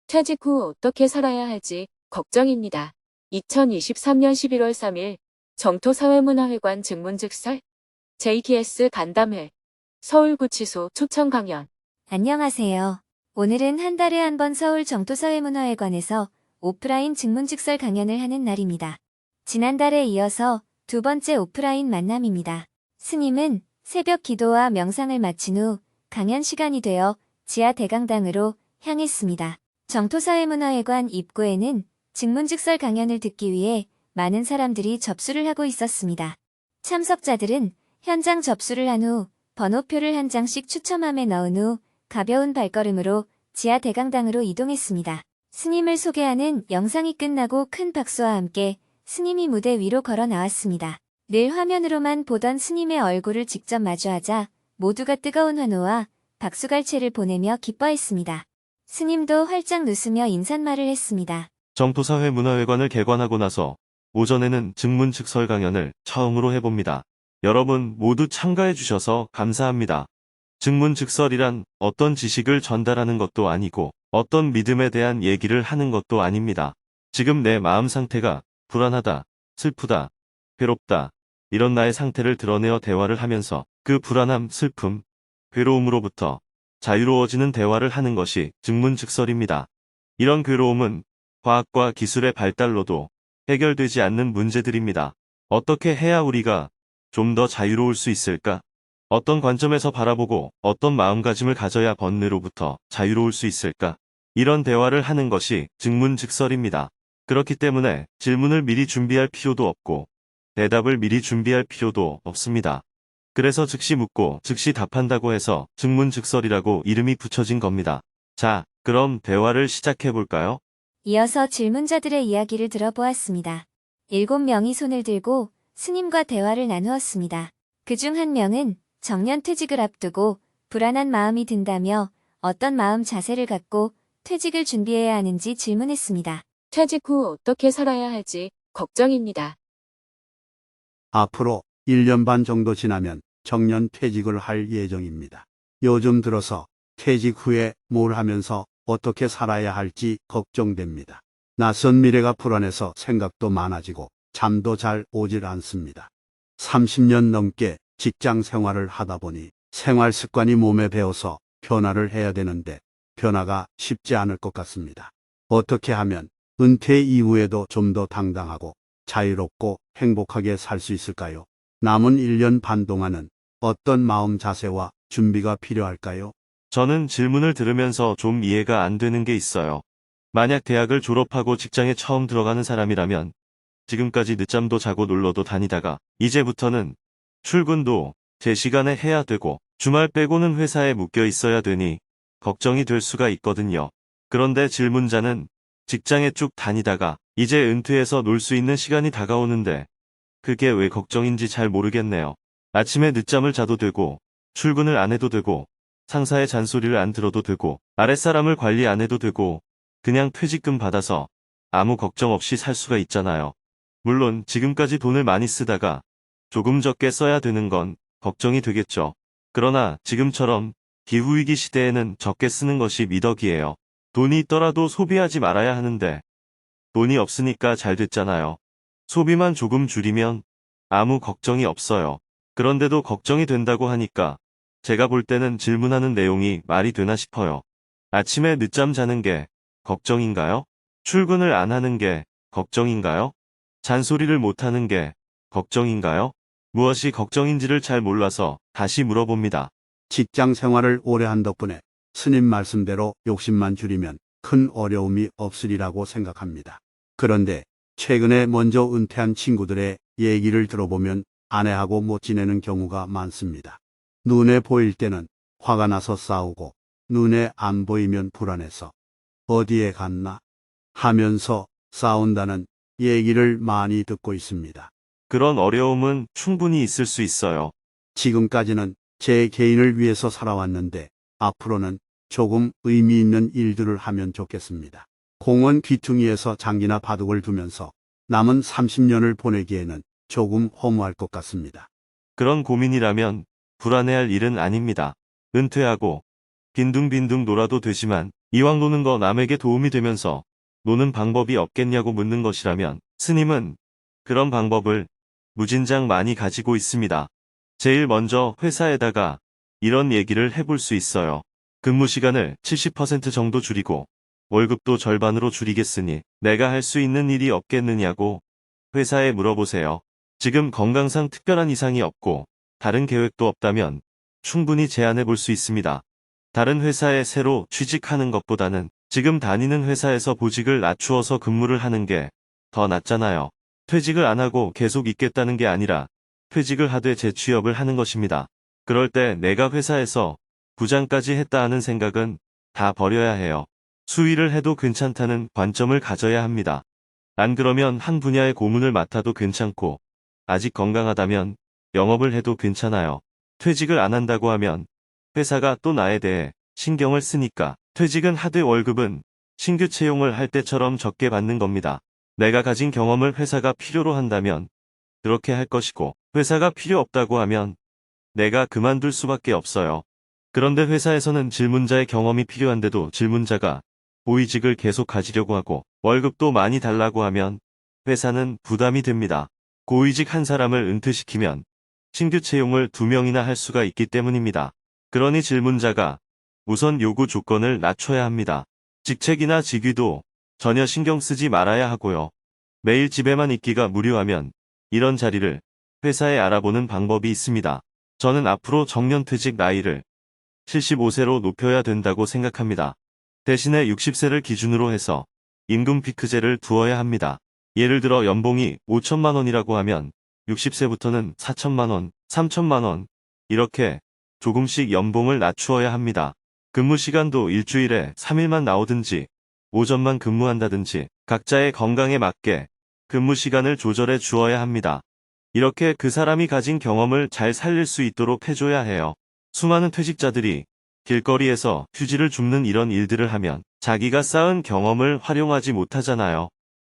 퇴직 후 어떻게 살아야 할지 걱정입니다. 2023년 11월 3일 정토사회문화회관 증문즉설 JTS 간담회 서울구치소 초청 강연. 안녕하세요. 오늘은 한 달에 한 번 서울 정토사회문화회관에서 오프라인 증문즉설 강연을 하는 날입니다. 지난달에 이어서 두 번째 오프라인 만남입니다. 스님은 새벽 기도와 명상을 마친 후 강연 시간이 되어 지하 대강당으로 향했습니다. 정토사회문화회관 입구에는 증문즉설 강연을 듣기 위해 많은 사람들이 접수를 하고 있었습니다. 참석자들은 현장 접수를 한 후 번호표를 한 장씩 추첨함에 넣은 후 가벼운 발걸음으로 지하 대강당으로 이동했습니다. 스님을 소개하는 영상이 끝나고 큰 박수와 함께 스님이 무대 위로 걸어 나왔습니다. 늘 화면으로만 보던 스님의 얼굴을 직접 마주하자 모두가 뜨거운 환호와 박수갈채를 보내며 기뻐했습니다. 스님도 활짝 웃으며 인사말을 했습니다. 정토사회문화회관을 개관하고 나서 오전에는 증문즉설 강연을 처음으로 해봅니다. 여러분 모두 참가해 주셔서 감사합니다. 증문즉설이란 어떤 지식을 전달하는 것도 아니고 어떤 믿음에 대한 얘기를 하는 것도 아닙니다. 지금 내 마음 상태가 불안하다, 슬프다, 괴롭다 이런 나의 상태를 드러내어 대화를 하면서 그 불안함, 슬픔, 괴로움으로부터 자유로워지는 대화를 하는 것이 증문즉설입니다. 이런 괴로움은 과학과 기술의 발달로도 해결되지 않는 문제들입니다. 어떻게 해야 우리가 좀 더 자유로울 수 있을까? 어떤 관점에서 바라보고 어떤 마음가짐을 가져야 번뇌로부터 자유로울 수 있을까? 이런 대화를 하는 것이 증문즉설입니다. 그렇기 때문에 질문을 미리 준비할 필요도 없고 대답을 미리 준비할 필요도 없습니다. 그래서 즉시 묻고 즉시 답한다고 해서 증문즉설이라고 이름이 붙여진 겁니다. 자, 그럼 대화를 시작해볼까요? 이어서 질문자들의 이야기를 들어보았습니다. 7명이 손을 들고 스님과 대화를 나누었습니다. 그중 한 명은 정년 퇴직을 앞두고 불안한 마음이 든다며 어떤 마음 자세를 갖고 퇴직을 준비해야 하는지 질문했습니다. 퇴직 후 어떻게 살아야 할지 걱정입니다. 앞으로 1년 반 정도 지나면 정년 퇴직을 할 예정입니다. 요즘 들어서 퇴직 후에 뭘 하면서 어떻게 살아야 할지 걱정됩니다. 낯선 미래가 불안해서 생각도 많아지고 잠도 잘 오질 않습니다. 30년 넘게 직장 생활을 하다 보니 생활 습관이 몸에 배어서 변화를 해야 되는데 변화가 쉽지 않을 것 같습니다. 어떻게 하면 은퇴 이후에도 좀 더 당당하고 자유롭고 행복하게 살 수 있을까요? 남은 1년 반 동안은 어떤 마음 자세와 준비가 필요할까요? 저는 질문을 들으면서 좀 이해가 안 되는 게 있어요. 만약 대학을 졸업하고 직장에 처음 들어가는 사람이라면 지금까지 늦잠도 자고 놀러도 다니다가 이제부터는 출근도 제 시간에 해야 되고 주말 빼고는 회사에 묶여 있어야 되니 걱정이 될 수가 있거든요. 그런데 질문자는 직장에 쭉 다니다가 이제 은퇴해서 놀 수 있는 시간이 다가오는데 그게 왜 걱정인지 잘 모르겠네요. 아침에 늦잠을 자도 되고 출근을 안 해도 되고 상사의 잔소리를 안 들어도 되고 아랫사람을 관리 안 해도 되고 그냥 퇴직금 받아서 아무 걱정 없이 살 수가 있잖아요. 물론 지금까지 돈을 많이 쓰다가 조금 적게 써야 되는 건 걱정이 되겠죠. 그러나 지금처럼 기후위기 시대에는 적게 쓰는 것이 미덕이에요. 돈이 있더라도 소비하지 말아야 하는데 돈이 없으니까 잘 됐잖아요. 소비만 조금 줄이면 아무 걱정이 없어요. 그런데도 걱정이 된다고 하니까 제가 볼 때는 질문하는 내용이 말이 되나 싶어요. 아침에 늦잠 자는 게 걱정인가요? 출근을 안 하는 게 걱정인가요? 잔소리를 못 하는 게 걱정인가요? 무엇이 걱정인지를 잘 몰라서 다시 물어봅니다. 직장 생활을 오래 한 덕분에 스님 말씀대로 욕심만 줄이면 큰 어려움이 없으리라고 생각합니다. 그런데 최근에 먼저 은퇴한 친구들의 얘기를 들어보면 아내하고 못 지내는 경우가 많습니다. 눈에 보일 때는 화가 나서 싸우고 눈에 안 보이면 불안해서 어디에 갔나 하면서 싸운다는 얘기를 많이 듣고 있습니다. 그런 어려움은 충분히 있을 수 있어요. 지금까지는 제 개인을 위해서 살아왔는데 앞으로는 조금 의미 있는 일들을 하면 좋겠습니다. 공원 귀퉁이에서 장기나 바둑을 두면서 남은 30년을 보내기에는 조금 허무할 것 같습니다. 그런 고민이라면 불안해할 일은 아닙니다. 은퇴하고 빈둥빈둥 놀아도 되지만 이왕 노는 거 남에게 도움이 되면서 노는 방법이 없겠냐고 묻는 것이라면 스님은 그런 방법을 무진장 많이 가지고 있습니다. 제일 먼저 회사에다가 이런 얘기를 해볼 수 있어요. 근무 시간을 70% 정도 줄이고 월급도 절반으로 줄이겠으니 내가 할 수 있는 일이 없겠느냐고 회사에 물어보세요. 지금 건강상 특별한 이상이 없고 다른 계획도 없다면 충분히 제안해 볼 수 있습니다. 다른 회사에 새로 취직하는 것보다는 지금 다니는 회사에서 보직을 낮추어서 근무를 하는 게 더 낫잖아요. 퇴직을 안 하고 계속 있겠다는 게 아니라 퇴직을 하되 재취업을 하는 것입니다. 그럴 때 내가 회사에서 부장까지 했다 하는 생각은 다 버려야 해요. 수의를 해도 괜찮다는 관점을 가져야 합니다. 안 그러면 한 분야의 고문을 맡아도 괜찮고 아직 건강하다면 영업을 해도 괜찮아요. 퇴직을 안 한다고 하면 회사가 또 나에 대해 신경을 쓰니까 퇴직은 하되 월급은 신규 채용을 할 때처럼 적게 받는 겁니다. 내가 가진 경험을 회사가 필요로 한다면 그렇게 할 것이고 회사가 필요 없다고 하면 내가 그만둘 수밖에 없어요. 그런데 회사에서는 질문자의 경험이 필요한데도 질문자가 고위직을 계속 가지려고 하고 월급도 많이 달라고 하면 회사는 부담이 됩니다. 고위직 한 사람을 은퇴시키면 신규 채용을 2명이나 할 수가 있기 때문입니다. 그러니 질문자가 우선 요구 조건을 낮춰야 합니다. 직책이나 직위도 전혀 신경 쓰지 말아야 하고요. 매일 집에만 있기가 무료하면 이런 자리를 회사에 알아보는 방법이 있습니다. 저는 앞으로 정년퇴직 나이를 75세로 높여야 된다고 생각합니다. 대신에 60세를 기준으로 해서 임금 피크제를 두어야 합니다. 예를 들어 연봉이 5천만 원이라고 하면 60세부터는 4천만 원, 3천만 원 이렇게 조금씩 연봉을 낮추어야 합니다. 근무 시간도 일주일에 3일만 나오든지 오전만 근무한다든지 각자의 건강에 맞게 근무 시간을 조절해 주어야 합니다. 이렇게 그 사람이 가진 경험을 잘 살릴 수 있도록 해줘야 해요. 수많은 퇴직자들이 길거리에서 휴지를 줍는 이런 일들을 하면 자기가 쌓은 경험을 활용하지 못하잖아요.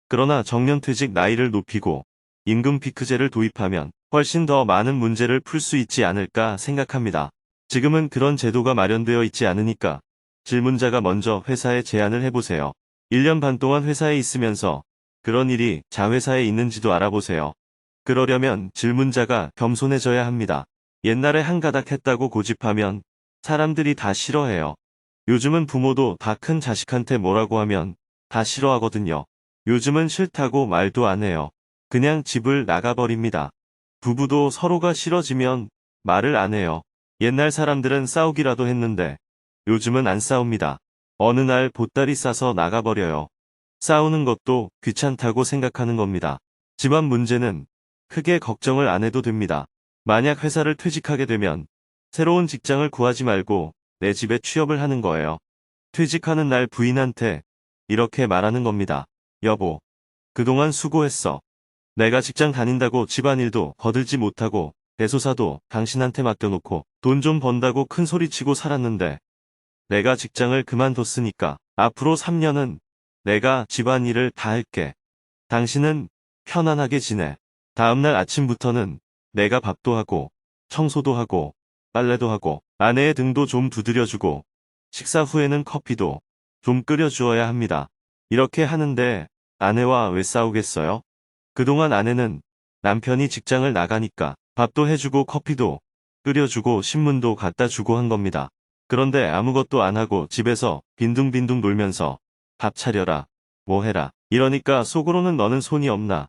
그러나 정년퇴직 나이를 높이고 임금 피크제를 도입하면 훨씬 더 많은 문제를 풀 수 있지 않을까 생각합니다. 지금은 그런 제도가 마련되어 있지 않으니까 질문자가 먼저 회사에 제안을 해보세요. 1년 반 동안 회사에 있으면서 그런 일이 자회사에 있는지도 알아보세요. 그러려면 질문자가 겸손해져야 합니다. 옛날에 한 가닥 했다고 고집하면 사람들이 다 싫어해요. 요즘은 부모도 다 큰 자식한테 뭐라고 하면 다 싫어하거든요. 요즘은 싫다고 말도 안 해요. 그냥 집을 나가버립니다. 부부도 서로가 싫어지면 말을 안 해요. 옛날 사람들은 싸우기라도 했는데 요즘은 안 싸웁니다. 어느 날 보따리 싸서 나가버려요. 싸우는 것도 귀찮다고 생각하는 겁니다. 집안 문제는 크게 걱정을 안 해도 됩니다. 만약 회사를 퇴직하게 되면 새로운 직장을 구하지 말고 내 집에 취업을 하는 거예요. 퇴직하는 날 부인한테 이렇게 말하는 겁니다. 여보, 그동안 수고했어. 내가 직장 다닌다고 집안일도 거들지 못하고 대소사도 당신한테 맡겨놓고 돈 좀 번다고 큰 소리치고 살았는데 내가 직장을 그만뒀으니까 앞으로 3년은 내가 집안일을 다 할게. 당신은 편안하게 지내. 다음날 아침부터는 내가 밥도 하고 청소도 하고 빨래도 하고 아내의 등도 좀 두드려주고 식사 후에는 커피도 좀 끓여주어야 합니다. 이렇게 하는데 아내와 왜 싸우겠어요? 그동안 아내는 남편이 직장을 나가니까 밥도 해주고 커피도 끓여주고 신문도 갖다 주고 한 겁니다. 그런데 아무것도 안 하고 집에서 빈둥빈둥 놀면서 밥 차려라, 뭐 해라 이러니까 속으로는 너는 손이 없나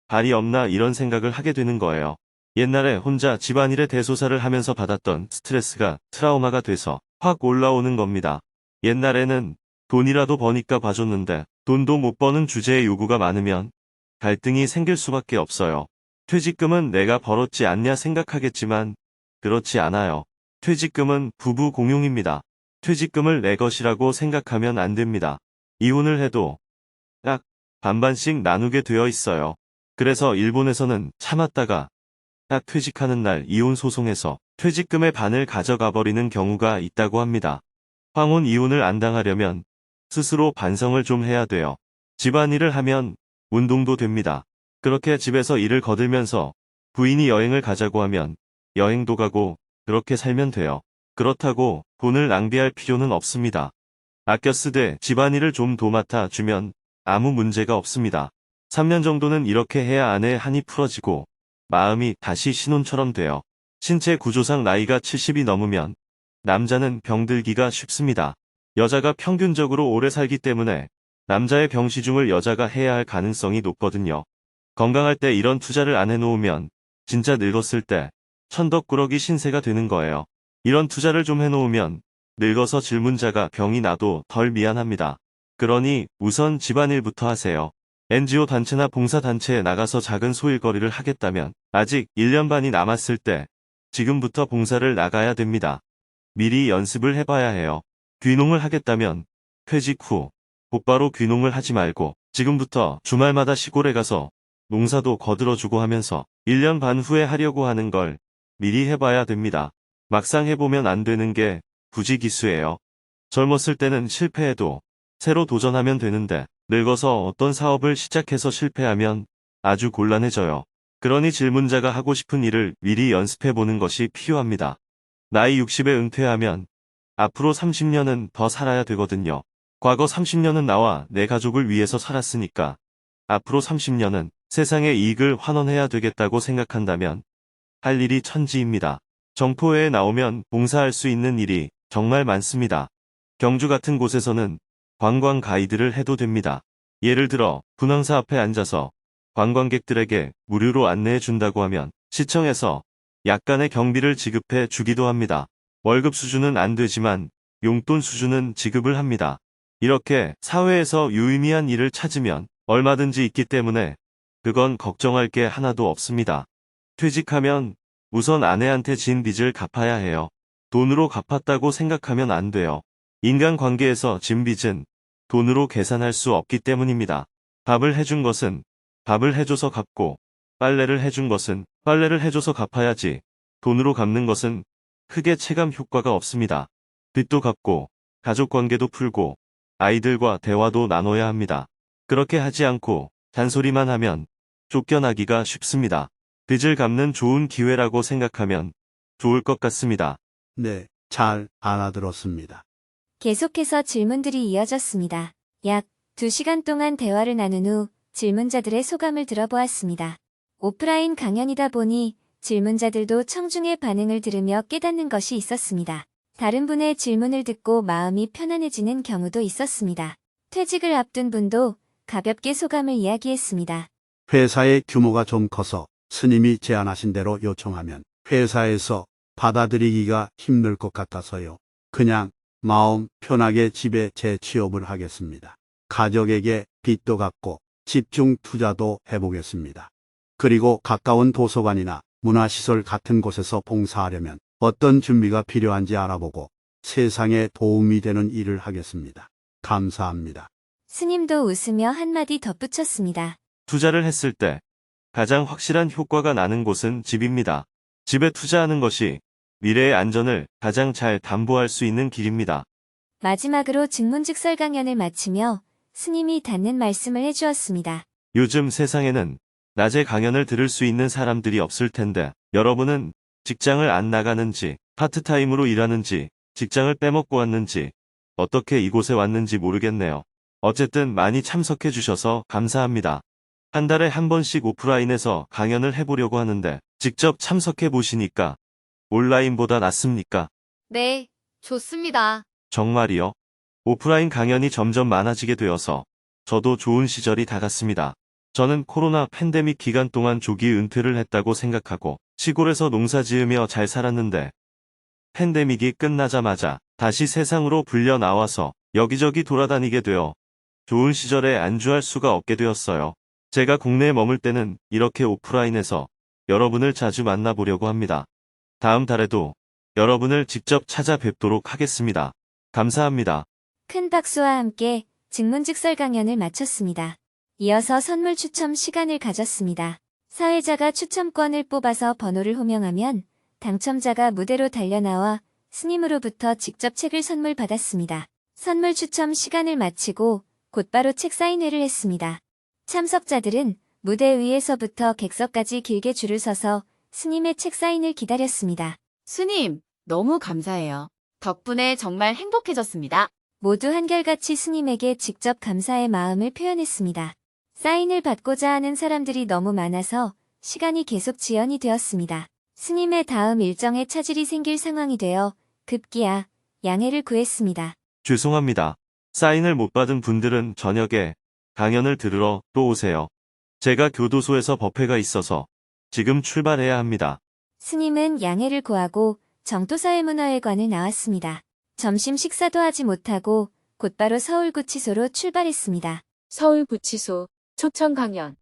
발이 없나 이런 생각을 하게 되는 거예요. 옛날에 혼자 집안일의 대소사를 하면서 받았던 스트레스가 트라우마가 돼서 확 올라오는 겁니다. 옛날에는 돈이라도 버니까 봐줬는데 돈도 못 버는 주제에 요구가 많으면 갈등이 생길 수밖에 없어요. 퇴직금은 내가 벌었지 않냐 생각하겠지만 그렇지 않아요. 퇴직금은 부부 공용입니다. 퇴직금을 내 것이라고 생각하면 안 됩니다. 이혼을 해도 딱 반반씩 나누게 되어 있어요. 그래서 일본에서는 참았다가 딱 퇴직하는 날 이혼 소송에서 퇴직금의 반을 가져가 버리는 경우가 있다고 합니다. 황혼 이혼을 안 당하려면 스스로 반성을 좀 해야 돼요. 집안일을 하면 운동도 됩니다. 그렇게 집에서 일을 거들면서 부인이 여행을 가자고 하면 여행도 가고 그렇게 살면 돼요. 그렇다고 돈을 낭비할 필요는 없습니다. 아껴 쓰되 집안일을 좀 도맡아 주면 아무 문제가 없습니다. 3년 정도는 이렇게 해야 아내 한이 풀어지고 마음이 다시 신혼처럼 돼요. 신체 구조상 나이가 70이 넘으면 남자는 병들기가 쉽습니다. 여자가 평균적으로 오래 살기 때문에 남자의 병시중을 여자가 해야 할 가능성이 높거든요. 건강할 때 이런 투자를 안 해놓으면 진짜 늙었을 때 천덕꾸러기 신세가 되는 거예요. 이런 투자를 좀 해놓으면 늙어서 질문자가 병이 나도 덜 미안합니다. 그러니 우선 집안일부터 하세요. NGO 단체나 봉사단체에 나가서 작은 소일거리를 하겠다면 아직 1년 반이 남았을 때 지금부터 봉사를 나가야 됩니다. 미리 연습을 해봐야 해요. 귀농을 하겠다면 퇴직 후 곧바로 귀농을 하지 말고 지금부터 주말마다 시골에 가서 농사도 거들어주고 하면서 1년 반 후에 하려고 하는 걸 미리 해봐야 됩니다. 막상 해보면 안 되는 게 부지기수예요. 젊었을 때는 실패해도 새로 도전하면 되는데 늙어서 어떤 사업을 시작해서 실패하면 아주 곤란해져요. 그러니 질문자가 하고 싶은 일을 미리 연습해보는 것이 필요합니다. 나이 60에 은퇴하면 앞으로 30년은 더 살아야 되거든요. 과거 30년은 나와 내 가족을 위해서 살았으니까 앞으로 30년은 세상의 이익을 환원해야 되겠다고 생각한다면 할 일이 천지입니다. 정포회에 나오면 봉사할 수 있는 일이 정말 많습니다. 경주 같은 곳에서는 관광 가이드를 해도 됩니다. 예를 들어 분황사 앞에 앉아서 관광객들에게 무료로 안내해 준다고 하면 시청에서 약간의 경비를 지급해 주기도 합니다. 월급 수준은 안 되지만 용돈 수준은 지급을 합니다. 이렇게 사회에서 유의미한 일을 찾으면 얼마든지 있기 때문에 그건 걱정할 게 하나도 없습니다. 퇴직하면 우선 아내한테 진 빚을 갚아야 해요. 돈으로 갚았다고 생각하면 안 돼요. 인간관계에서 진 빚은 돈으로 계산할 수 없기 때문입니다. 밥을 해준 것은 밥을 해줘서 갚고 빨래를 해준 것은 빨래를 해줘서 갚아야지 돈으로 갚는 것은 크게 체감 효과가 없습니다. 빚도 갚고 가족관계도 풀고 아이들과 대화도 나눠야 합니다. 그렇게 하지 않고 잔소리만 하면 쫓겨나기가 쉽습니다. 빚을 갚는 좋은 기회라고 생각하면 좋을 것 같습니다. 네, 잘 알아들었습니다. 계속해서 질문들이 이어졌습니다. 약 2시간 동안 대화를 나눈 후 질문자들의 소감을 들어보았습니다. 오프라인 강연이다 보니 질문자들도 청중의 반응을 들으며 깨닫는 것이 있었습니다. 다른 분의 질문을 듣고 마음이 편안해지는 경우도 있었습니다. 퇴직을 앞둔 분도 가볍게 소감을 이야기했습니다. 회사의 규모가 좀 커서 스님이 제안하신 대로 요청하면 회사에서 받아들이기가 힘들 것 같아서요. 그냥 마음 편하게 집에 재취업을 하겠습니다. 가족에게 빚도 갚고 집중 투자도 해보겠습니다. 그리고 가까운 도서관이나 문화시설 같은 곳에서 봉사하려면 어떤 준비가 필요한지 알아보고 세상에 도움이 되는 일을 하겠습니다. 감사합니다. 스님도 웃으며 한마디 덧붙였습니다. 투자를 했을 때 가장 확실한 효과가 나는 곳은 집입니다. 집에 투자하는 것이 미래의 안전을 가장 잘 담보할 수 있는 길입니다. 마지막으로 증문즉설 강연을 마치며 스님이 닿는 말씀을 해주었습니다. 요즘 세상에는 낮에 강연을 들을 수 있는 사람들이 없을 텐데 여러분은 직장을 안 나가는지 파트타임으로 일하는지 직장을 빼먹고 왔는지 어떻게 이곳에 왔는지 모르겠네요. 어쨌든 많이 참석해 주셔서 감사합니다. 한 달에 한 번씩 오프라인에서 강연을 해보려고 하는데 직접 참석해 보시니까 온라인보다 낫습니까? 네, 좋습니다. 정말이요? 오프라인 강연이 점점 많아지게 되어서 저도 좋은 시절이 다가왔습니다. 저는 코로나 팬데믹 기간 동안 조기 은퇴를 했다고 생각하고 시골에서 농사 지으며 잘 살았는데 팬데믹이 끝나자마자 다시 세상으로 불려 나와서 여기저기 돌아다니게 되어 좋은 시절에 안주할 수가 없게 되었어요. 제가 국내에 머물 때는 이렇게 오프라인에서 여러분을 자주 만나보려고 합니다. 다음 달에도 여러분을 직접 찾아뵙도록 하겠습니다. 감사합니다. 큰 박수와 함께 증문즉설 강연을 마쳤습니다. 이어서 선물 추첨 시간을 가졌습니다. 사회자가 추첨권을 뽑아서 번호를 호명하면 당첨자가 무대로 달려나와 스님으로부터 직접 책을 선물 받았습니다. 선물 추첨 시간을 마치고 곧바로 책 사인회를 했습니다. 참석자들은 무대 위에서부터 객석까지 길게 줄을 서서 스님의 책 사인을 기다렸습니다. 스님, 너무 감사해요. 덕분에 정말 행복해졌습니다. 모두 한결같이 스님에게 직접 감사의 마음을 표현했습니다. 사인을 받고자 하는 사람들이 너무 많아서 시간이 계속 지연이 되었습니다. 스님의 다음 일정에 차질이 생길 상황이 되어 급기야 양해를 구했습니다. 죄송합니다. 사인을 못 받은 분들은 저녁에 강연을 들으러 또 오세요. 제가 교도소에서 법회가 있어서 지금 출발해야 합니다. 스님은 양해를 구하고 정토사회문화회관을 나왔습니다. 점심 식사도 하지 못하고 곧바로 서울구치소로 출발했습니다. 서울구치소, 초청 강연.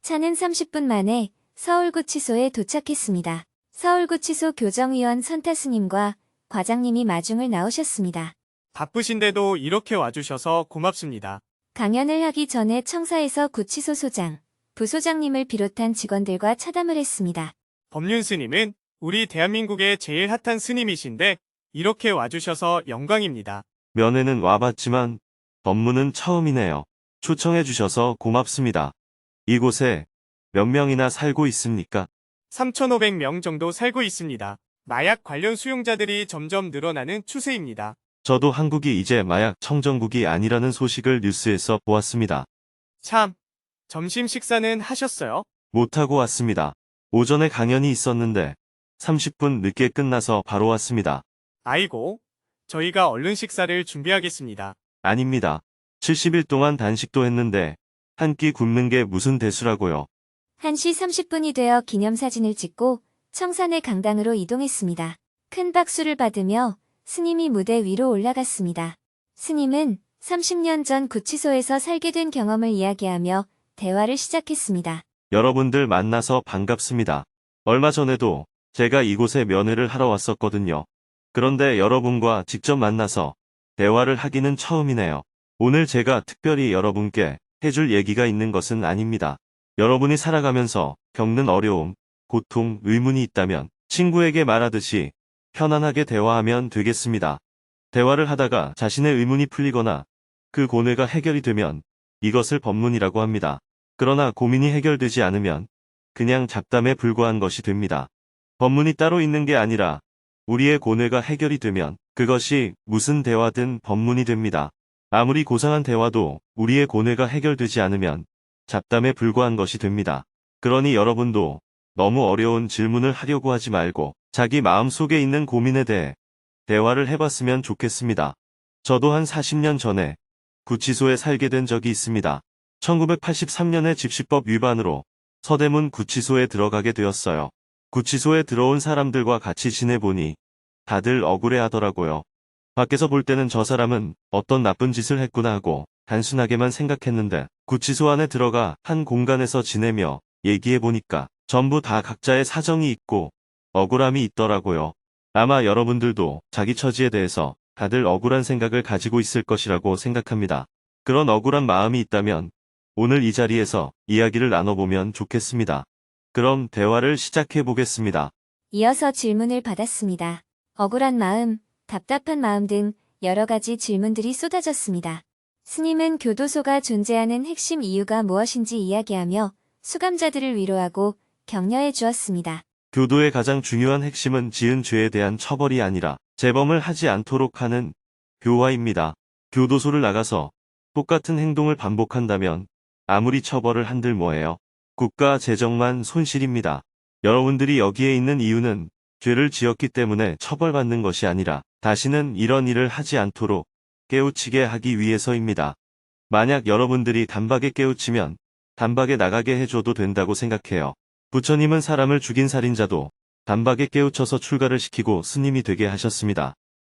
차는 30분 만에 서울구치소에 도착했습니다. 서울구치소 교정위원 선타스님과 과장님이 마중을 나오셨습니다. 바쁘신데도 이렇게 와주셔서 고맙습니다. 강연을 하기 전에 청사에서 구치소 소장, 부소장님을 비롯한 직원들과 차담을 했습니다. 법륜 스님은 우리 대한민국의 제일 핫한 스님이신데 이렇게 와주셔서 영광입니다. 면회는 와봤지만 법문은 처음이네요. 초청해 주셔서 고맙습니다. 이곳에 몇 명이나 살고 있습니까? 3,500명 정도 살고 있습니다. 마약 관련 수용자들이 점점 늘어나는 추세입니다. 저도 한국이 이제 마약 청정국이 아니라는 소식을 뉴스에서 보았습니다. 참, 점심 식사는 하셨어요? 못하고 왔습니다. 오전에 강연이 있었는데 30분 늦게 끝나서 바로 왔습니다. 아이고, 저희가 얼른 식사를 준비하겠습니다. 아닙니다. 70일 동안 단식도 했는데 한 끼 굶는 게 무슨 대수라고요. 1시 30분이 되어 기념사진을 찍고 청산의 강당으로 이동했습니다. 큰 박수를 받으며 스님이 무대 위로 올라갔습니다. 스님은 30년 전 구치소에서 살게 된 경험을 이야기하며 대화를 시작했습니다. 여러분들 만나서 반갑습니다. 얼마 전에도 제가 이곳에 면회를 하러 왔었거든요. 그런데 여러분과 직접 만나서 대화를 하기는 처음이네요. 오늘 제가 특별히 여러분께 해줄 얘기가 있는 것은 아닙니다. 여러분이 살아가면서 겪는 어려움, 고통, 의문이 있다면 친구에게 말하듯이 편안하게 대화하면 되겠습니다. 대화를 하다가 자신의 의문이 풀리거나 그 고뇌가 해결이 되면 이것을 법문이라고 합니다. 그러나 고민이 해결되지 않으면 그냥 잡담에 불과한 것이 됩니다. 법문이 따로 있는 게 아니라 우리의 고뇌가 해결이 되면 그것이 무슨 대화든 법문이 됩니다. 아무리 고상한 대화도 우리의 고뇌가 해결되지 않으면 잡담에 불과한 것이 됩니다. 그러니 여러분도 너무 어려운 질문을 하려고 하지 말고 자기 마음속에 있는 고민에 대해 대화를 해봤으면 좋겠습니다. 저도 한 40년 전에 구치소에 살게 된 적이 있습니다. 1983년에 집시법 위반으로 서대문 구치소에 들어가게 되었어요. 구치소에 들어온 사람들과 같이 지내보니 다들 억울해하더라고요. 밖에서 볼 때는 저 사람은 어떤 나쁜 짓을 했구나 하고 단순하게만 생각했는데 구치소 안에 들어가 한 공간에서 지내며 얘기해보니까 전부 다 각자의 사정이 있고 억울함이 있더라고요. 아마 여러분들도 자기 처지에 대해서 다들 억울한 생각을 가지고 있을 것이라고 생각합니다. 그런 억울한 마음이 있다면 오늘 이 자리에서 이야기를 나눠보면 좋겠습니다. 그럼 대화를 시작해 보겠습니다. 이어서 질문을 받았습니다. 억울한 마음, 답답한 마음 등 여러 가지 질문들이 쏟아졌습니다. 스님은 교도소가 존재하는 핵심 이유가 무엇인지 이야기하며 수감자들을 위로하고 격려해 주었습니다. 교도의 가장 중요한 핵심은 지은 죄에 대한 처벌이 아니라 재범을 하지 않도록 하는 교화입니다. 교도소를 나가서 똑같은 행동을 반복한다면 아무리 처벌을 한들 뭐해요. 국가 재정만 손실입니다. 여러분들이 여기에 있는 이유는 죄를 지었기 때문에 처벌받는 것이 아니라 다시는 이런 일을 하지 않도록 깨우치게 하기 위해서입니다. 만약 여러분들이 단박에 깨우치면 단박에 나가게 해줘도 된다고 생각해요. 부처님은 사람을 죽인 살인자도 단박에 깨우쳐서 출가를 시키고 스님이 되게 하셨습니다.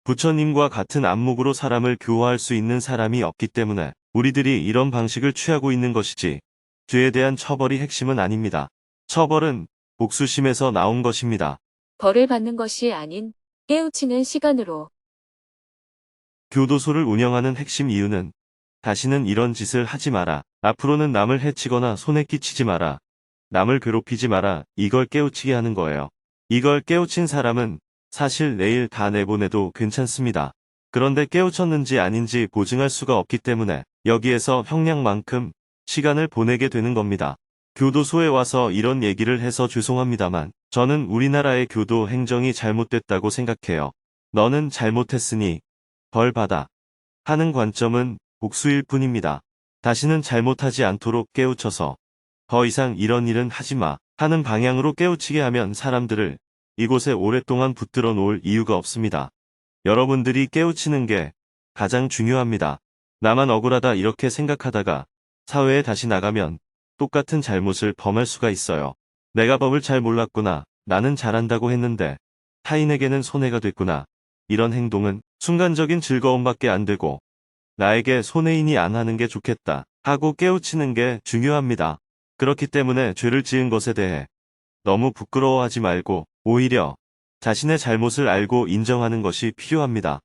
부처님과 같은 안목으로 사람을 교화할 수 있는 사람이 없기 때문에 우리들이 이런 방식을 취하고 있는 것이지 죄에 대한 처벌이 핵심은 아닙니다. 처벌은 복수심에서 나온 것입니다. 벌을 받는 것이 아닌 깨우치는 시간으로. 교도소를 운영하는 핵심 이유는 다시는 이런 짓을 하지 마라. 앞으로는 남을 해치거나 손에 끼치지 마라. 남을 괴롭히지 마라. 이걸 깨우치게 하는 거예요. 이걸 깨우친 사람은 사실 내일 다 내보내도 괜찮습니다. 그런데 깨우쳤는지 아닌지 보증할 수가 없기 때문에 여기에서 형량만큼 시간을 보내게 되는 겁니다. 교도소에 와서 이런 얘기를 해서 죄송합니다만 저는 우리나라의 교도 행정이 잘못됐다고 생각해요. 너는 잘못했으니 벌 받아 하는 관점은 복수일 뿐입니다. 다시는 잘못하지 않도록 깨우쳐서 더 이상 이런 일은 하지 마 하는 방향으로 깨우치게 하면 사람들을 이곳에 오랫동안 붙들어 놓을 이유가 없습니다. 여러분들이 깨우치는 게 가장 중요합니다. 나만 억울하다 이렇게 생각하다가 사회에 다시 나가면 똑같은 잘못을 범할 수가 있어요. 내가 법을 잘 몰랐구나. 나는 잘한다고 했는데 타인에게는 손해가 됐구나. 이런 행동은 순간적인 즐거움밖에 안 되고 나에게 손해이니 안 하는 게 좋겠다 하고 깨우치는 게 중요합니다. 그렇기 때문에 죄를 지은 것에 대해 너무 부끄러워하지 말고 오히려 자신의 잘못을 알고 인정하는 것이 필요합니다.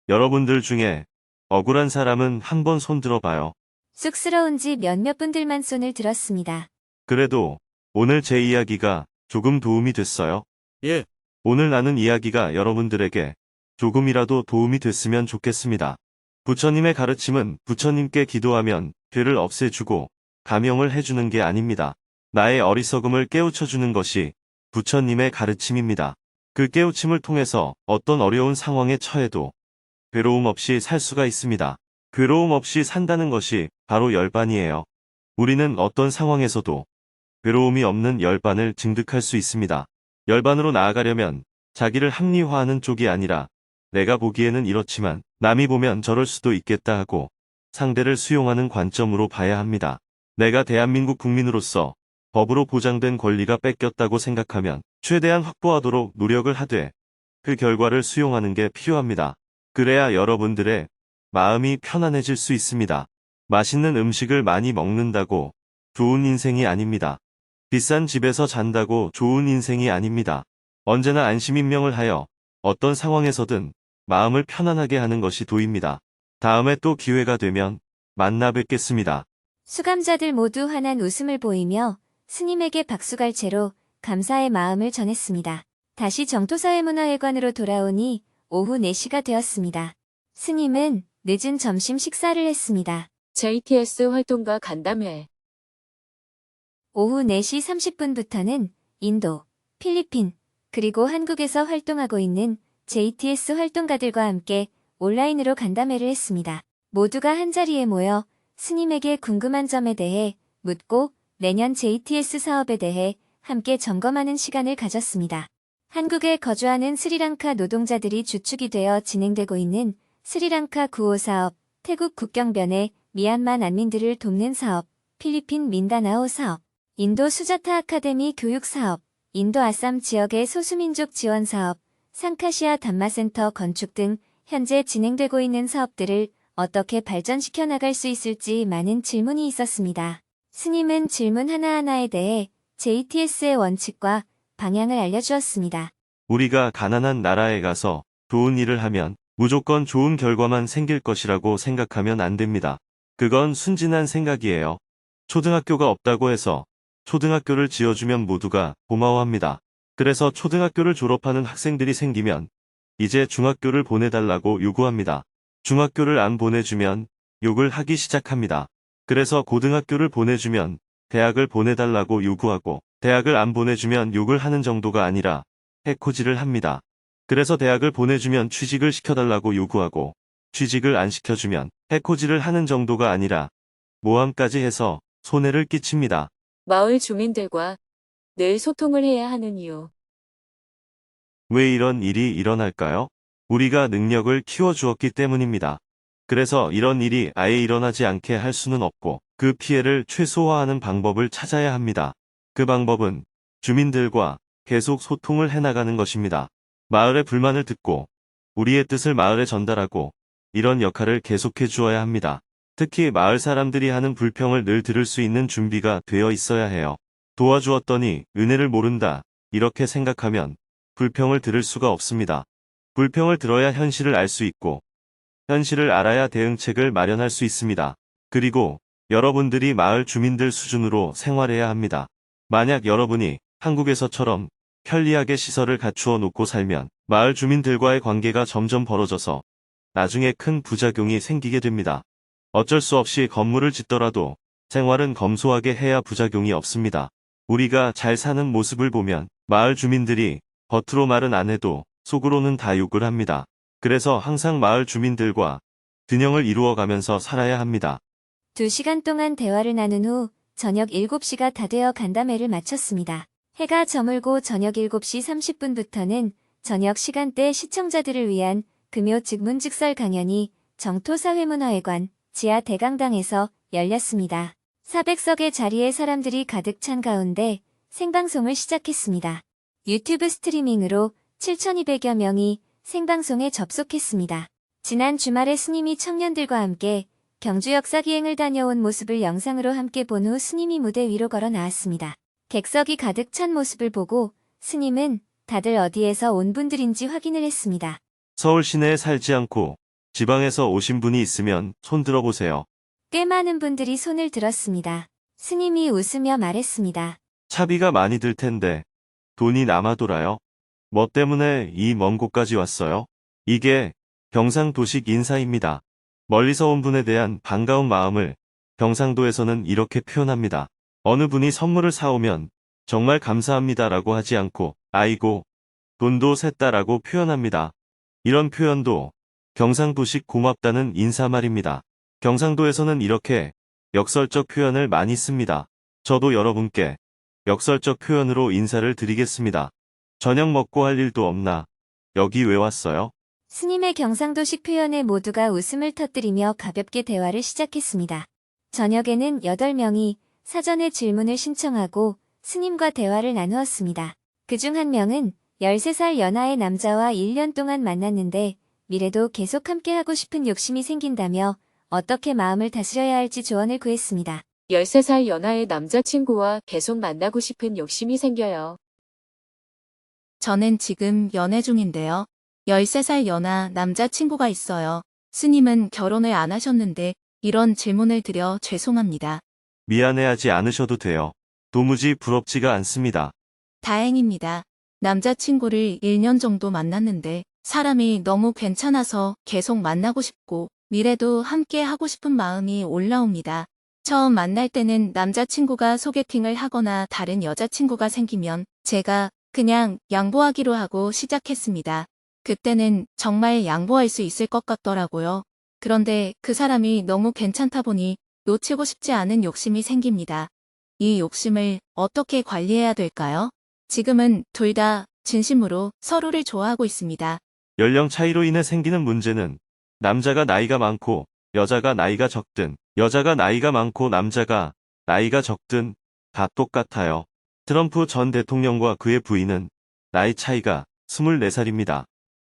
여러분들 중에 억울한 사람은 한번 손 들어봐요. 쑥스러운지 몇몇 분들만 손을 들었습니다. 그래도 오늘 제 이야기가 조금 도움이 됐어요? 예. 오늘 나눈 이야기가 여러분들에게 조금이라도 도움이 됐으면 좋겠습니다. 부처님의 가르침은 부처님께 기도하면 죄를 없애주고 감형을 해주는 게 아닙니다. 나의 어리석음을 깨우쳐주는 것이 부처님의 가르침입니다. 그 깨우침을 통해서 어떤 어려운 상황에 처해도 괴로움 없이 살 수가 있습니다. 괴로움 없이 산다는 것이 바로 열반이에요. 우리는 어떤 상황에서도 괴로움이 없는 열반을 증득할 수 있습니다. 열반으로 나아가려면 자기를 합리화하는 쪽이 아니라 내가 보기에는 이렇지만 남이 보면 저럴 수도 있겠다 하고 상대를 수용하는 관점으로 봐야 합니다. 내가 대한민국 국민으로서 법으로 보장된 권리가 뺏겼다고 생각하면 최대한 확보하도록 노력을 하되 그 결과를 수용하는 게 필요합니다. 그래야 여러분들의 마음이 편안해질 수 있습니다. 맛있는 음식을 많이 먹는다고 좋은 인생이 아닙니다. 비싼 집에서 잔다고 좋은 인생이 아닙니다. 언제나 안심인명을 하여 어떤 상황에서든 마음을 편안하게 하는 것이 도입니다. 다음에 또 기회가 되면 만나 뵙겠습니다. 수감자들 모두 환한 웃음을 보이며 스님에게 박수갈채로 감사의 마음을 전했습니다. 다시 정토사회문화회관으로 돌아오니 오후 4시가 되었습니다. 스님은 늦은 점심 식사를 했습니다. JTS 활동가 간담회. 오후 4시 30분부터는 인도, 필리핀, 그리고 한국에서 활동하고 있는 JTS 활동가들과 함께 온라인으로 간담회를 했습니다. 모두가 한자리에 모여 스님에게 궁금한 점에 대해 묻고 내년 JTS 사업에 대해 함께 점검하는 시간을 가졌습니다. 한국에 거주하는 스리랑카 노동자들이 주축이 되어 진행되고 있는 스리랑카 구호 사업, 태국 국경변의 미얀마 난민들을 돕는 사업, 필리핀 민다나오 사업, 인도 수자타 아카데미 교육 사업, 인도 아쌈 지역의 소수민족 지원 사업, 상카시아 단마센터 건축 등 현재 진행되고 있는 사업들을 어떻게 발전시켜 나갈 수 있을지 많은 질문이 있었습니다. 스님은 질문 하나하나에 대해 JTS의 원칙과 방향을 알려주었습니다. 우리가 가난한 나라에 가서 좋은 일을 하면 무조건 좋은 결과만 생길 것이라고 생각하면 안 됩니다. 그건 순진한 생각이에요. 초등학교가 없다고 해서 초등학교를 지어주면 모두가 고마워합니다. 그래서 초등학교를 졸업하는 학생들이 생기면 이제 중학교를 보내달라고 요구합니다. 중학교를 안 보내주면 욕을 하기 시작합니다. 그래서 고등학교를 보내주면 대학을 보내달라고 요구하고 대학을 안 보내주면 욕을 하는 정도가 아니라 해코지를 합니다. 그래서 대학을 보내주면 취직을 시켜달라고 요구하고 취직을 안 시켜주면 해코지를 하는 정도가 아니라 모함까지 해서 손해를 끼칩니다. 마을 주민들과 늘 소통을 해야 하는 이유. 왜 이런 일이 일어날까요? 우리가 능력을 키워주었기 때문입니다. 그래서 이런 일이 아예 일어나지 않게 할 수는 없고 그 피해를 최소화하는 방법을 찾아야 합니다. 그 방법은 주민들과 계속 소통을 해나가는 것입니다. 마을의 불만을 듣고 우리의 뜻을 마을에 전달하고 이런 역할을 계속해 주어야 합니다. 특히 마을 사람들이 하는 불평을 늘 들을 수 있는 준비가 되어 있어야 해요. 도와주었더니 은혜를 모른다. 이렇게 생각하면 불평을 들을 수가 없습니다. 불평을 들어야 현실을 알 수 있고 현실을 알아야 대응책을 마련할 수 있습니다. 그리고 여러분들이 마을 주민들 수준으로 생활해야 합니다. 만약 여러분이 한국에서처럼 편리하게 시설을 갖추어 놓고 살면 마을 주민들과의 관계가 점점 벌어져서 나중에 큰 부작용이 생기게 됩니다. 어쩔 수 없이 건물을 짓더라도 생활은 검소하게 해야 부작용이 없습니다. 우리가 잘 사는 모습을 보면 마을 주민들이 겉으로 말은 안 해도 속으로는 다 욕을 합니다. 그래서 항상 마을 주민들과 균형을 이루어가면서 살아야 합니다. 2시간 동안 대화를 나눈 후 저녁 7시가 다 되어 간담회를 마쳤습니다. 해가 저물고 저녁 7시 30분부터는 저녁 시간대 시청자들을 위한 금요 직문직설 강연이 정토사회문화회관 지하 대강당에서 열렸습니다. 400석의 자리에 사람들이 가득 찬 가운데 생방송을 시작했습니다. 유튜브 스트리밍으로 7,200여 명이 생방송에 접속했습니다. 지난 주말에 스님이 청년들과 함께 경주 역사기행을 다녀온 모습을 영상으로 함께 본 후 스님이 무대 위로 걸어 나왔습니다. 객석이 가득 찬 모습을 보고 스님은 다들 어디에서 온 분들인지 확인을 했습니다. 서울 시내에 살지 않고 지방에서 오신 분이 있으면 손 들어보세요. 꽤 많은 분들이 손을 들었습니다. 스님이 웃으며 말했습니다. 차비가 많이 들 텐데 돈이 남아돌아요? 뭐 때문에 이 먼 곳까지 왔어요? 이게 경상도식 인사입니다. 멀리서 온 분에 대한 반가운 마음을 경상도에서는 이렇게 표현합니다. 어느 분이 선물을 사오면 정말 감사합니다라고 하지 않고 아이고 돈도 샜다라고 표현합니다. 이런 표현도 경상도식 고맙다는 인사말입니다. 경상도에서는 이렇게 역설적 표현을 많이 씁니다. 저도 여러분께 역설적 표현으로 인사를 드리겠습니다. 저녁 먹고 할 일도 없나? 여기 왜 왔어요? 스님의 경상도식 표현에 모두가 웃음을 터뜨리며 가볍게 대화를 시작했습니다. 저녁에는 8명이 사전에 질문을 신청하고 스님과 대화를 나누었습니다. 그중 한 명은 13살 연하의 남자와 1년 동안 만났는데 미래도 계속 함께하고 싶은 욕심이 생긴다며 어떻게 마음을 다스려야 할지 조언을 구했습니다. 13살 연하의 남자친구와 계속 만나고 싶은 욕심이 생겨요. 저는 지금 연애 중인데요. 13살 연하 남자친구가 있어요. 스님은 결혼을 안 하셨는데 이런 질문을 드려 죄송합니다. 미안해하지 않으셔도 돼요. 도무지 부럽지가 않습니다. 다행입니다. 남자친구를 1년 정도 만났는데 사람이 너무 괜찮아서 계속 만나고 싶고 미래도 함께 하고 싶은 마음이 올라옵니다. 처음 만날 때는 남자친구가 소개팅을 하거나 다른 여자친구가 생기면 제가 그냥 양보하기로 하고 시작했습니다. 그때는 정말 양보할 수 있을 것 같더라고요. 그런데 그 사람이 너무 괜찮다 보니 놓치고 싶지 않은 욕심이 생깁니다. 이 욕심을 어떻게 관리해야 될까요? 지금은 둘 다 진심으로 서로를 좋아하고 있습니다. 연령 차이로 인해 생기는 문제는 남자가 나이가 많고 여자가 나이가 적든 여자가 나이가 많고 남자가 나이가 적든 다 똑같아요. 트럼프 전 대통령과 그의 부인은 나이 차이가 24살입니다.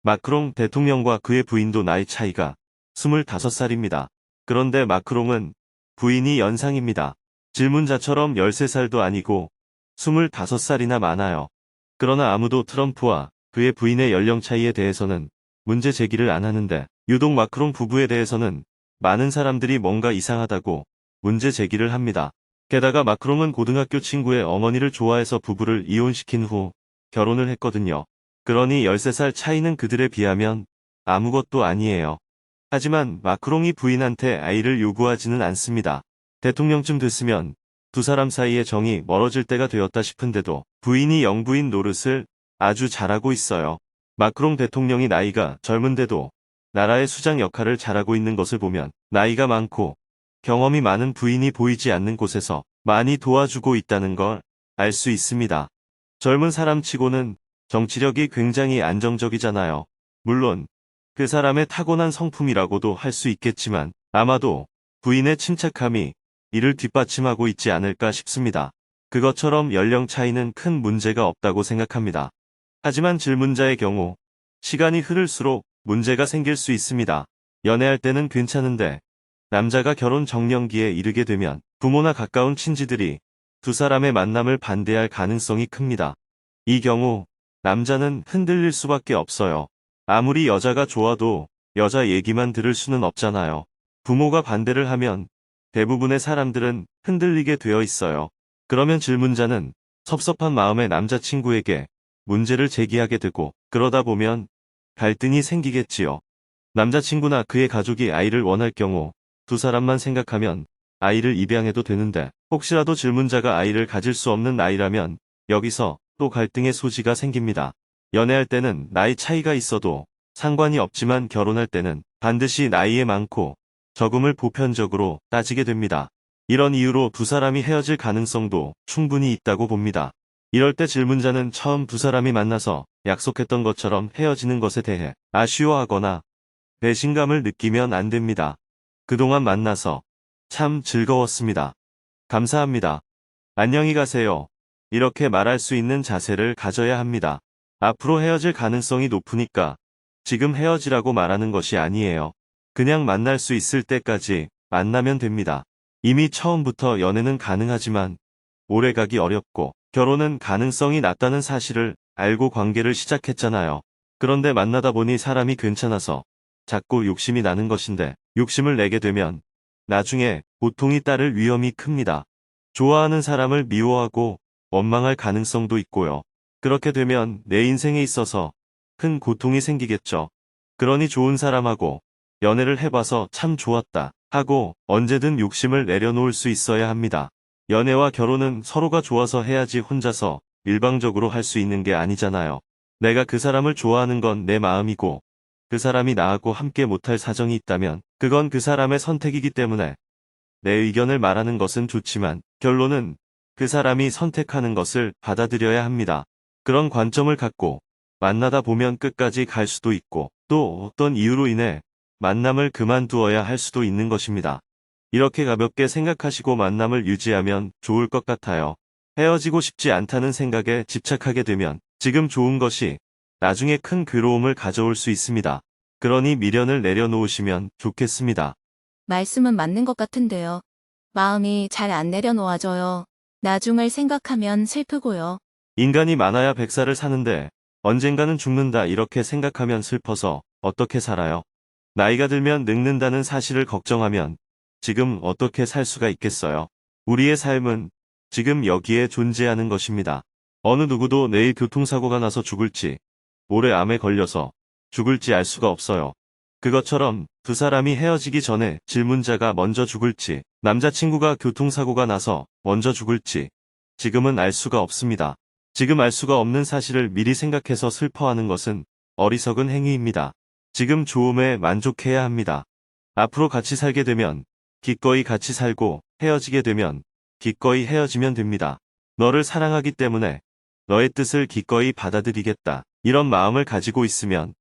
마크롱 대통령과 그의 부인도 나이 차이가 25살입니다. 그런데 마크롱은 부인이 연상입니다. 질문자처럼 13살도 아니고 25살이나 많아요. 그러나 아무도 트럼프와 그의 부인의 연령 차이에 대해서는 문제 제기를 안 하는데 유독 마크롱 부부에 대해서는 많은 사람들이 뭔가 이상하다고 문제 제기를 합니다. 게다가 마크롱은 고등학교 친구의 어머니를 좋아해서 부부를 이혼시킨 후 결혼을 했거든요. 그러니 13살 차이는 그들에 비하면 아무것도 아니에요. 하지만 마크롱이 부인한테 아이를 요구하지는 않습니다. 대통령쯤 됐으면 두 사람 사이의 정이 멀어질 때가 되었다 싶은데도 부인이 영부인 노릇을 아주 잘하고 있어요. 마크롱 대통령이 나이가 젊은데도 나라의 수장 역할을 잘하고 있는 것을 보면 나이가 많고 경험이 많은 부인이 보이지 않는 곳에서 많이 도와주고 있다는 걸 알 수 있습니다. 젊은 사람치고는 정치력이 굉장히 안정적이잖아요. 물론 그 사람의 타고난 성품이라고도 할 수 있겠지만 아마도 부인의 침착함이 이를 뒷받침하고 있지 않을까 싶습니다. 그것처럼 연령 차이는 큰 문제가 없다고 생각합니다. 하지만 질문자의 경우 시간이 흐를수록 문제가 생길 수 있습니다. 연애할 때는 괜찮은데 남자가 결혼 정년기에 이르게 되면 부모나 가까운 친지들이 두 사람의 만남을 반대할 가능성이 큽니다. 이 경우 남자는 흔들릴 수밖에 없어요. 아무리 여자가 좋아도 여자 얘기만 들을 수는 없잖아요. 부모가 반대를 하면 대부분의 사람들은 흔들리게 되어 있어요. 그러면 질문자는 섭섭한 마음에 남자친구에게 문제를 제기하게 되고 그러다 보면 갈등이 생기겠지요. 남자친구나 그의 가족이 아이를 원할 경우 두 사람만 생각하면 아이를 입양해도 되는데 혹시라도 질문자가 아이를 가질 수 없는 나이라면 여기서 또 갈등의 소지가 생깁니다. 연애할 때는 나이 차이가 있어도 상관이 없지만 결혼할 때는 반드시 나이에 많고 적음을 보편적으로 따지게 됩니다. 이런 이유로 두 사람이 헤어질 가능성도 충분히 있다고 봅니다. 이럴 때 질문자는 처음 두 사람이 만나서 약속했던 것처럼 헤어지는 것에 대해 아쉬워하거나 배신감을 느끼면 안 됩니다. 그동안 만나서 참 즐거웠습니다. 감사합니다. 안녕히 가세요. 이렇게 말할 수 있는 자세를 가져야 합니다. 앞으로 헤어질 가능성이 높으니까 지금 헤어지라고 말하는 것이 아니에요. 그냥 만날 수 있을 때까지 만나면 됩니다. 이미 처음부터 연애는 가능하지만 오래가기 어렵고 결혼은 가능성이 낮다는 사실을 알고 관계를 시작했잖아요. 그런데 만나다 보니 사람이 괜찮아서 자꾸 욕심이 나는 것인데 욕심을 내게 되면 나중에 고통이 따를 위험이 큽니다. 좋아하는 사람을 미워하고 원망할 가능성도 있고요. 그렇게 되면 내 인생에 있어서 큰 고통이 생기겠죠. 그러니 좋은 사람하고 연애를 해봐서 참 좋았다 하고 언제든 욕심을 내려놓을 수 있어야 합니다. 연애와 결혼은 서로가 좋아서 해야지 혼자서 일방적으로 할 수 있는 게 아니잖아요. 내가 그 사람을 좋아하는 건 내 마음이고 그 사람이 나하고 함께 못할 사정이 있다면 그건 그 사람의 선택이기 때문에 내 의견을 말하는 것은 좋지만 결론은 그 사람이 선택하는 것을 받아들여야 합니다. 그런 관점을 갖고 만나다 보면 끝까지 갈 수도 있고 또 어떤 이유로 인해 만남을 그만두어야 할 수도 있는 것입니다. 이렇게 가볍게 생각하시고 만남을 유지하면 좋을 것 같아요. 헤어지고 싶지 않다는 생각에 집착하게 되면 지금 좋은 것이 나중에 큰 괴로움을 가져올 수 있습니다. 그러니 미련을 내려놓으시면 좋겠습니다. 말씀은 맞는 것 같은데요. 마음이 잘 안 내려놓아져요. 나중을 생각하면 슬프고요. 인간이 많아야 100살을 사는데 언젠가는 죽는다 이렇게 생각하면 슬퍼서 어떻게 살아요? 나이가 들면 늙는다는 사실을 걱정하면 지금 어떻게 살 수가 있겠어요? 우리의 삶은 지금 여기에 존재하는 것입니다. 어느 누구도 내일 교통사고가 나서 죽을지, 올해 암에 걸려서 죽을지 알 수가 없어요. 그것처럼 두 사람이 헤어지기 전에 질문자가 먼저 죽을지, 남자친구가 교통사고가 나서 먼저 죽을지, 지금은 알 수가 없습니다. 지금 알 수가 없는 사실을 미리 생각해서 슬퍼하는 것은 어리석은 행위입니다. 지금 좋음에 만족해야 합니다. 앞으로 같이 살게 되면 기꺼이 같이 살고 헤어지게 되면 기꺼이 헤어지면 됩니다. 너를 사랑하기 때문에 너의 뜻을 기꺼이 받아들이겠다. 이런 마음을 가지고 있으면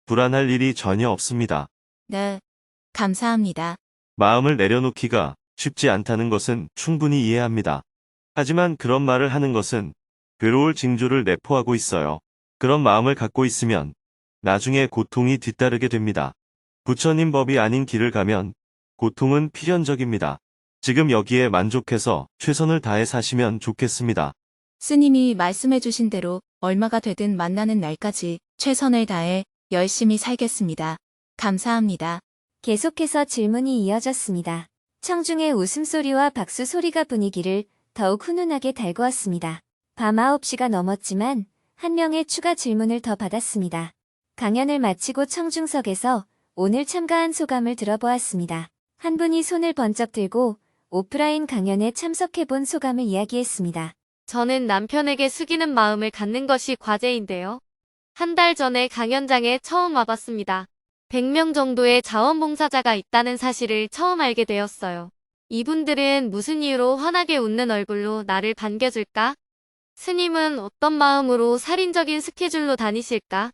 불안할 일이 전혀 없습니다. 네. 감사합니다. 마음을 내려놓기가 쉽지 않다는 것은 충분히 이해합니다. 하지만 그런 말을 하는 것은 괴로울 징조를 내포하고 있어요. 그런 마음을 갖고 있으면 나중에 고통이 뒤따르게 됩니다. 부처님 법이 아닌 길을 가면 고통은 필연적입니다. 지금 여기에 만족해서 최선을 다해 사시면 좋겠습니다. 스님이 말씀해주신 대로 얼마가 되든 만나는 날까지 최선을 다해 열심히 살겠습니다. 감사합니다. 계속해서 질문이 이어졌습니다. 청중의 웃음소리와 박수 소리가 분위기를 더욱 훈훈하게 달구었습니다. 밤 9시가 넘었지만 한 명의 추가 질문을 더 받았습니다. 강연을 마치고 청중석에서 오늘 참가한 소감을 들어보았습니다. 한 분이 손을 번쩍 들고 오프라인 강연에 참석해본 소감을 이야기했습니다. 저는 남편에게 숙이는 마음을 갖는 것이 과제인데요. 한 달 전에 강연장에 처음 와봤습니다. 100명 정도의 자원봉사자가 있다는 사실을 처음 알게 되었어요. 이분들은 무슨 이유로 환하게 웃는 얼굴로 나를 반겨줄까? 스님은 어떤 마음으로 살인적인 스케줄로 다니실까?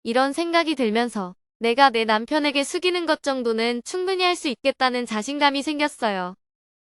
이런 생각이 들면서 내가 내 남편에게 숙이는 것 정도는 충분히 할 수 있겠다는 자신감이 생겼어요.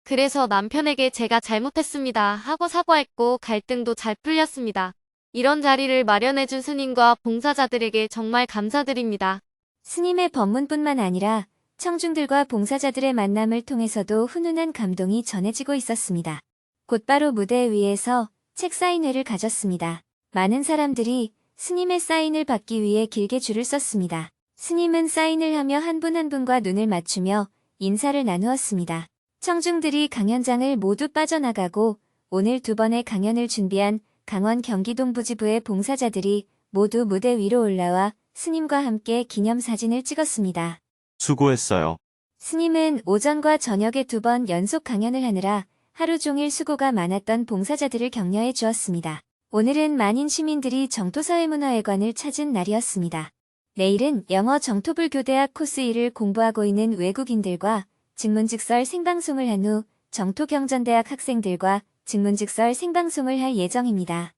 그래서 남편에게 제가 잘못했습니다 하고 사과했고 갈등도 잘 풀렸습니다. 이런 자리를 마련해준 스님과 봉사자들에게 정말 감사드립니다. 스님의 법문뿐만 아니라 청중들과 봉사자들의 만남을 통해서도 훈훈한 감동이 전해지고 있었습니다. 곧바로 무대 위에서 책 사인회를 가졌습니다. 많은 사람들이 스님의 사인을 받기 위해 길게 줄을 섰습니다. 스님은 사인을 하며 한 분 한 분과 눈을 맞추며 인사를 나누었습니다. 청중들이 강연장을 모두 빠져나가고 오늘 2번의 강연을 준비한 강원 경기동부지부의 봉사자들이 모두 무대 위로 올라와 스님과 함께 기념사진을 찍었습니다. 수고했어요. 스님은 오전과 저녁에 2번 연속 강연을 하느라 하루 종일 수고가 많았던 봉사자들을 격려해 주었습니다. 오늘은 많은 시민들이 정토사회문화회관을 찾은 날이었습니다. 내일은 영어 정토불교대학 코스 1을 공부하고 있는 외국인들과 직문직설 생방송을 한 후 정토경전대학 학생들과 직문직설 생방송을 할 예정입니다.